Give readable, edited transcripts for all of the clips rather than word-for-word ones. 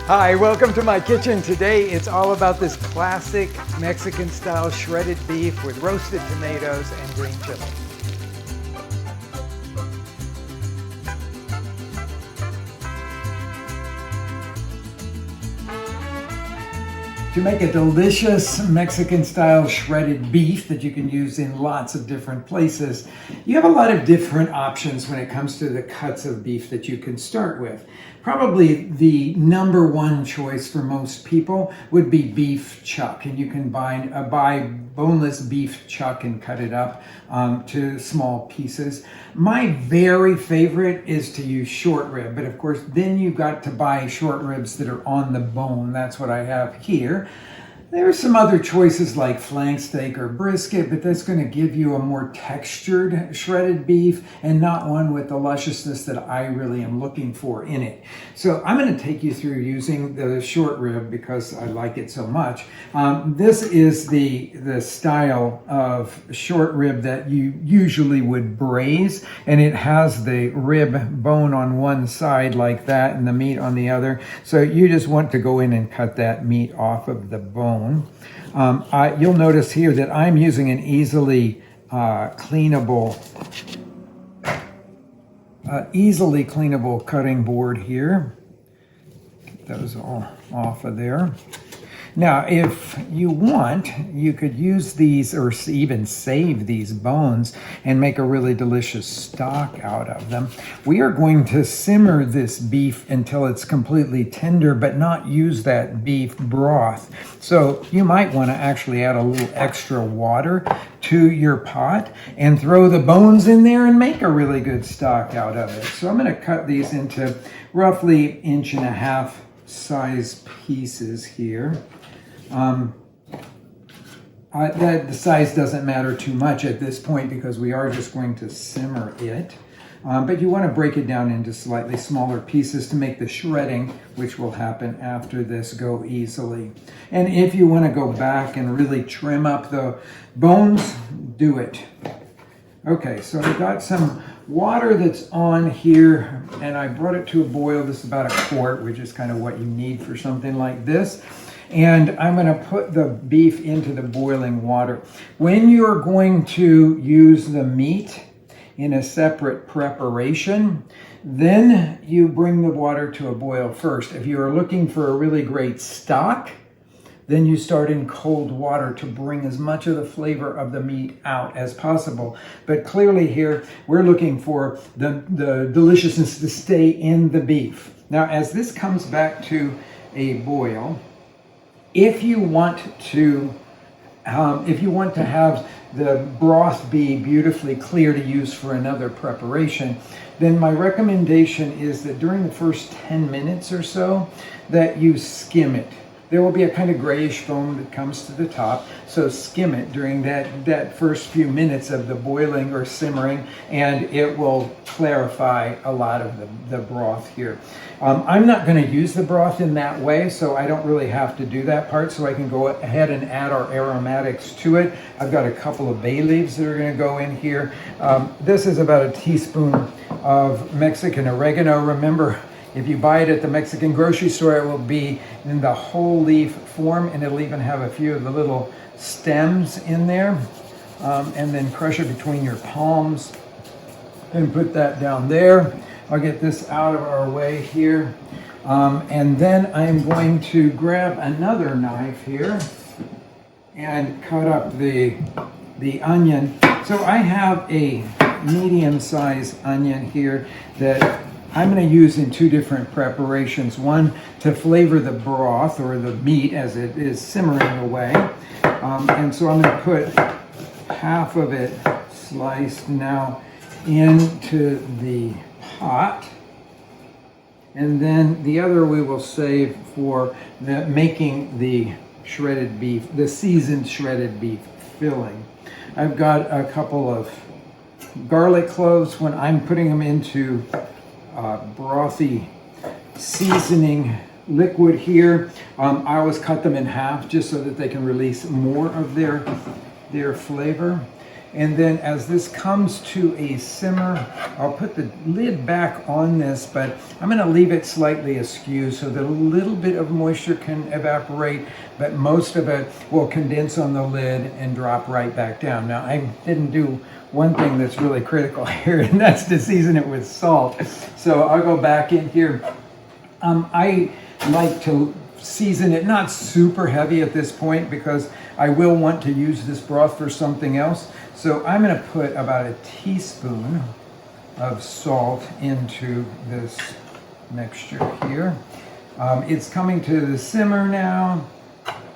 Hi, welcome to my kitchen. Today it's all about this classic Mexican style shredded beef with roasted tomatoes and green chili. To make a delicious Mexican style shredded beef that you can use in lots of different places, you have a lot of different options when it comes to the cuts of beef that you can start with. Probably the number one choice for most people would be beef chuck, and you can buy boneless beef chuck and cut it up to small pieces. My very favorite is to use short rib, but of course then you've got to buy short ribs that are on the bone. That's what I have here. There are some other choices like flank steak or brisket, but that's going to give you a more textured shredded beef and not one with the lusciousness that I really am looking for in it. So I'm going to take you through using the short rib because I like it so much. This is the style of short rib that you usually would braise, and it has the rib bone on one side like that and the meat on the other. So you just want to go in and cut that meat off of the bone. You'll notice here that I'm using an easily cleanable cutting board here. Get those all off of there. Now, if you want, you could use these or even save these bones and make a really delicious stock out of them. We are going to simmer this beef until it's completely tender, but not use that beef broth. So you might want to actually add a little extra water to your pot and throw the bones in there and make a really good stock out of it. So I'm going to cut these into roughly 1.5 inch size pieces here. The size doesn't matter too much at this point because we are just going to simmer it. But you want to break it down into slightly smaller pieces to make the shredding, which will happen after this, go easily. And if you want to go back and really trim up the bones, do it. Okay, so I've got some water that's on here, and I brought it to a boil. This is about 1 quart, which is kind of what you need for something like this. And I'm going to put the beef into the boiling water. When you're going to use the meat in a separate preparation, then you bring the water to a boil first. If you are looking for a really great stock, then you start in cold water to bring as much of the flavor of the meat out as possible. But clearly here, we're looking for the deliciousness to stay in the beef. Now, as this comes back to a boil, if you want to have the broth be beautifully clear to use for another preparation, then my recommendation is that during the first 10 minutes or so that you skim it. There will be a kind of grayish foam that comes to the top, so skim it during that first few minutes of the boiling or simmering, and it will clarify a lot of the broth here. I'm not going to use the broth in that way, so I don't really have to do that part, so I can go ahead and add our aromatics to it. I've got a couple of bay leaves that are going to go in here. This is about 1 teaspoon of Mexican oregano. Remember, if you buy it at the Mexican grocery store, it will be in the whole leaf form, and it'll even have a few of the little stems in there. And then crush it between your palms and put that down there. I'll get this out of our way here. And then I'm going to grab another knife here and cut up the onion. So I have a medium-sized onion here that I'm going to use in 2 different preparations. One to flavor the broth or the meat as it is simmering away. And so I'm going to put half of it sliced now into the pot. And then the other we will save for making the shredded beef, the seasoned shredded beef filling. I've got a couple of garlic cloves. When I'm putting them into brothy seasoning liquid here, I always cut them in half just so that they can release more of their flavor. And then as this comes to a simmer, I'll put the lid back on this, but I'm going to leave it slightly askew so that a little bit of moisture can evaporate, but most of it will condense on the lid and drop right back down. Now, I didn't do one thing that's really critical here, and that's to season it with salt. So I'll go back in here. I like to season it not super heavy at this point because I will want to use this broth for something else. So I'm going to put about a teaspoon of salt into this mixture here. It's coming to the simmer now.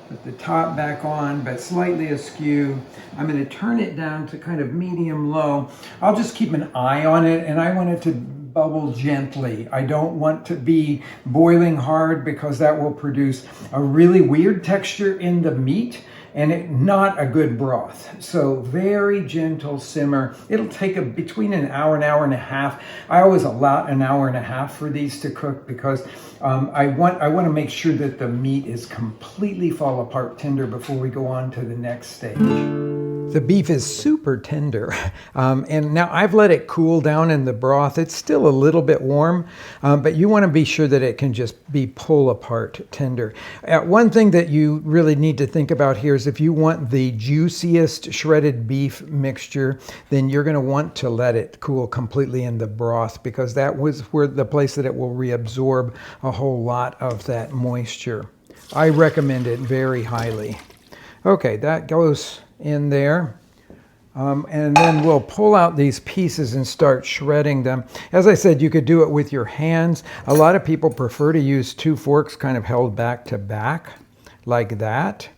Put the top back on, but slightly askew. I'm going to turn it down to kind of medium low. I'll just keep an eye on it, and I want it to bubble gently. I don't want to be boiling hard because that will produce a really weird texture in the meat and not a good broth. So very gentle simmer. It'll take between an hour and a half. I always allow an hour and a half for these to cook because I want to make sure that the meat is completely fall apart tender before we go on to the next stage. The beef is super tender, and now I've let it cool down in the broth. It's still a little bit warm, but you want to be sure that it can just be pull apart tender. One thing that you really need to think about here is if you want the juiciest shredded beef mixture, then you're going to want to let it cool completely in the broth because that was where the place that it will reabsorb a whole lot of that moisture. I recommend it very highly. Okay, that goes in there. And then we'll pull out these pieces and start shredding them. As I said, you could do it with your hands. A lot of people prefer to use two forks kind of held back to back like that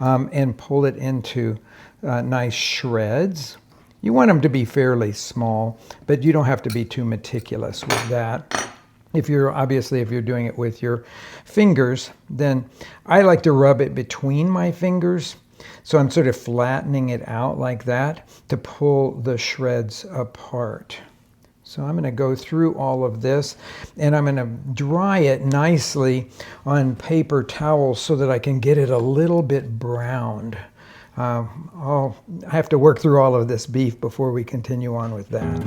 and pull it into nice shreds. You want them to be fairly small, but you don't have to be too meticulous with that. If you're doing it with your fingers, then I like to rub it between my fingers. So I'm sort of flattening it out like that to pull the shreds apart. So I'm going to go through all of this and I'm going to dry it nicely on paper towels so that I can get it a little bit browned. I have to work through all of this beef before we continue on with that.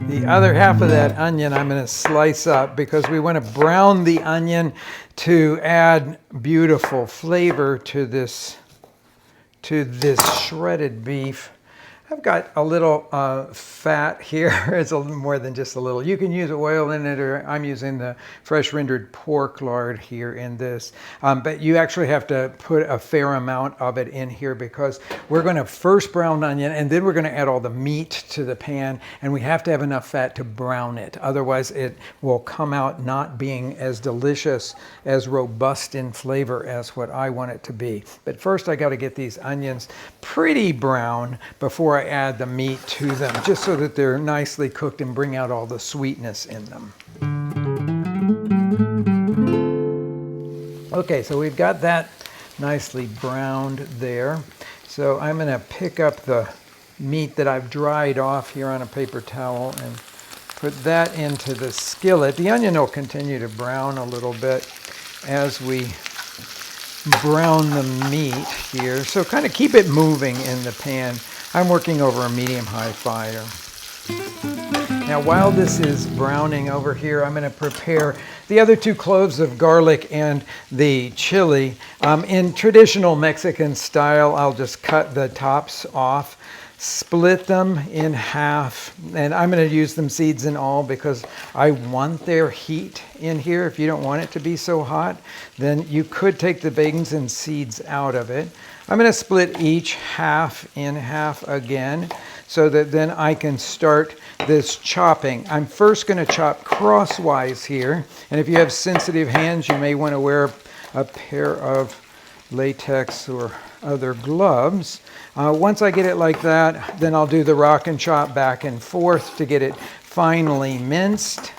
The other half of that onion I'm going to slice up because we want to brown the onion to add beautiful flavor to this shredded beef. I've got a little fat here. It's a little more than just a little. You can use oil in it, or I'm using the fresh rendered pork lard here in this. But you actually have to put a fair amount of it in here because we're going to first brown the onion and then we're going to add all the meat to the pan, and we have to have enough fat to brown it. Otherwise, it will come out not being as delicious, as robust in flavor as what I want it to be. But first, I got to get these onions pretty brown before I add the meat to them, just so that they're nicely cooked and bring out all the sweetness in them. Okay, so we've got that nicely browned there. So I'm going to pick up the meat that I've dried off here on a paper towel and put that into the skillet. The onion will continue to brown a little bit as we brown the meat here. So kind of keep it moving in the pan. I'm working over a medium-high fire. Now while this is browning over here, I'm going to prepare the other 2 cloves of garlic and the chili. In traditional Mexican style, I'll just cut the tops off, split them in half, and I'm going to use them seeds and all because I want their heat in here. If you don't want it to be so hot, then you could take the bacons and seeds out of it. I'm going to split each half in half again so that then I can start this chopping. I'm first going to chop crosswise here, and if you have sensitive hands, you may want to wear a pair of latex or other gloves. Once I get it like that, then I'll do the rock and chop back and forth to get it finely minced.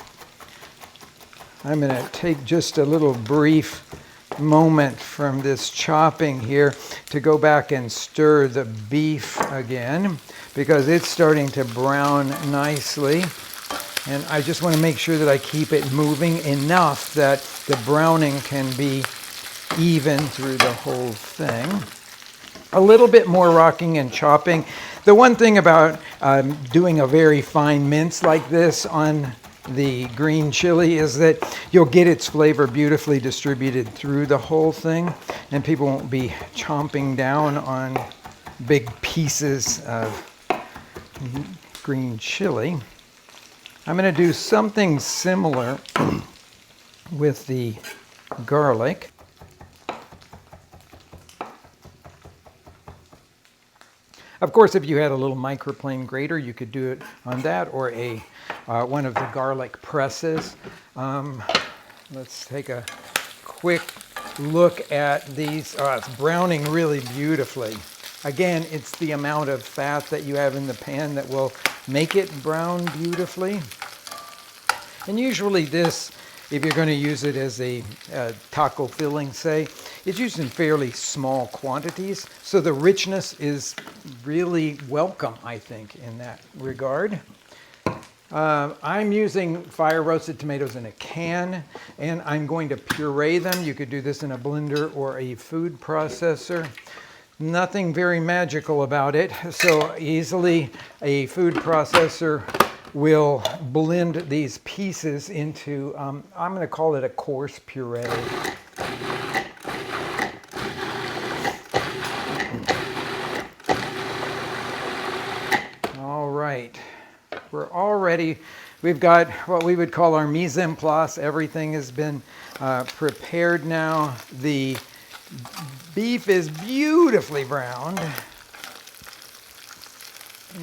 I'm going to take just a little brief moment from this chopping here to go back and stir the beef again because it's starting to brown nicely, and I just want to make sure that I keep it moving enough that the browning can be even through the whole thing. a little bit more rocking and chopping. The one thing about doing a very fine mince like this on the green chili is that you'll get its flavor beautifully distributed through the whole thing, and people won't be chomping down on big pieces of green chili. I'm going to do something similar with the garlic. Of course, if you had a little microplane grater, you could do it on that, or a one of the garlic presses. Let's take a quick look at these. Oh, it's browning really beautifully. Again, it's the amount of fat that you have in the pan that will make it brown beautifully. And usually this, if you're going to use it as a taco filling, say, it's used in fairly small quantities. So the richness is really welcome, I think, in that regard. I'm using fire roasted tomatoes in a can, and I'm going to puree them. You could do this in a blender or a food processor. Nothing very magical about it. So easily a food processor will blend these pieces into, I'm going to call it a coarse puree. All right, we've got what we would call our mise en place. Everything has been prepared now. The beef is beautifully browned.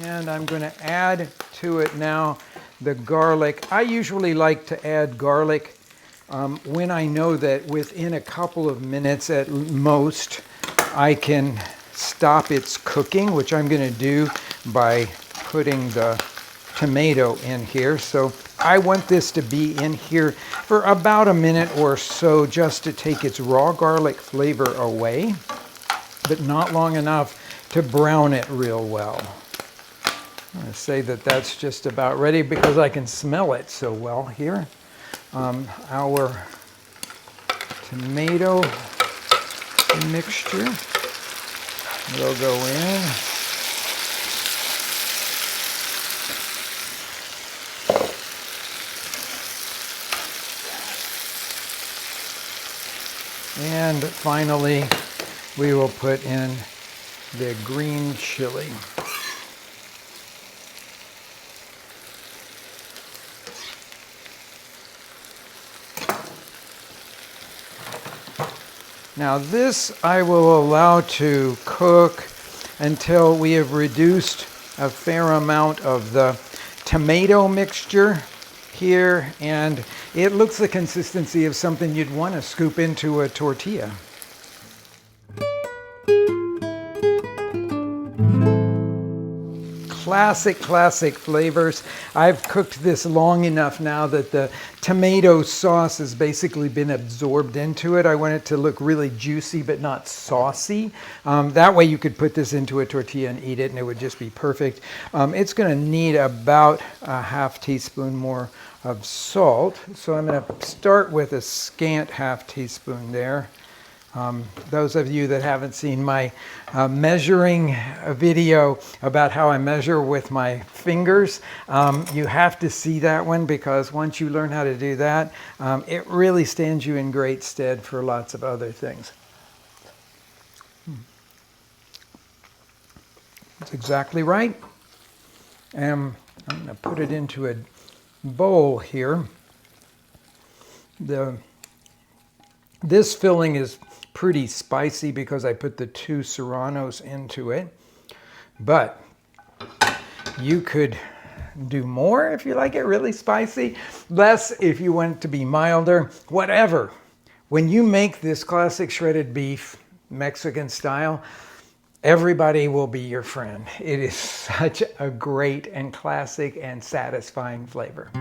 And I'm going to add to it now the garlic. I usually like to add garlic when I know that within a couple of minutes at most I can stop its cooking, which I'm going to do by putting the tomato in here. So I want this to be in here for about a minute or so just to take its raw garlic flavor away, but not long enough to brown it real well. I'm going to say that that's just about ready because I can smell it so well here. Our tomato mixture will go in. And finally, we will put in the green chili. Now this I will allow to cook until we have reduced a fair amount of the tomato mixture here, and it looks the consistency of something you'd want to scoop into a tortilla. Classic flavors. I've cooked this long enough now that the tomato sauce has basically been absorbed into it. I want it to look really juicy but not saucy. That way you could put this into a tortilla and eat it and it would just be perfect. It's going to need about a half teaspoon more of salt. So I'm going to start with a scant half teaspoon there. Those of you that haven't seen my measuring video about how I measure with my fingers, you have to see that one, because once you learn how to do that, it really stands you in great stead for lots of other things. That's exactly right. And I'm going to put it into a bowl here. This filling is pretty spicy because I put the 2 serranos into it, but you could do more if you like it really spicy, less if you want it to be milder, whatever. When you make this classic shredded beef Mexican style, everybody will be your friend. It is such a great and classic and satisfying flavor.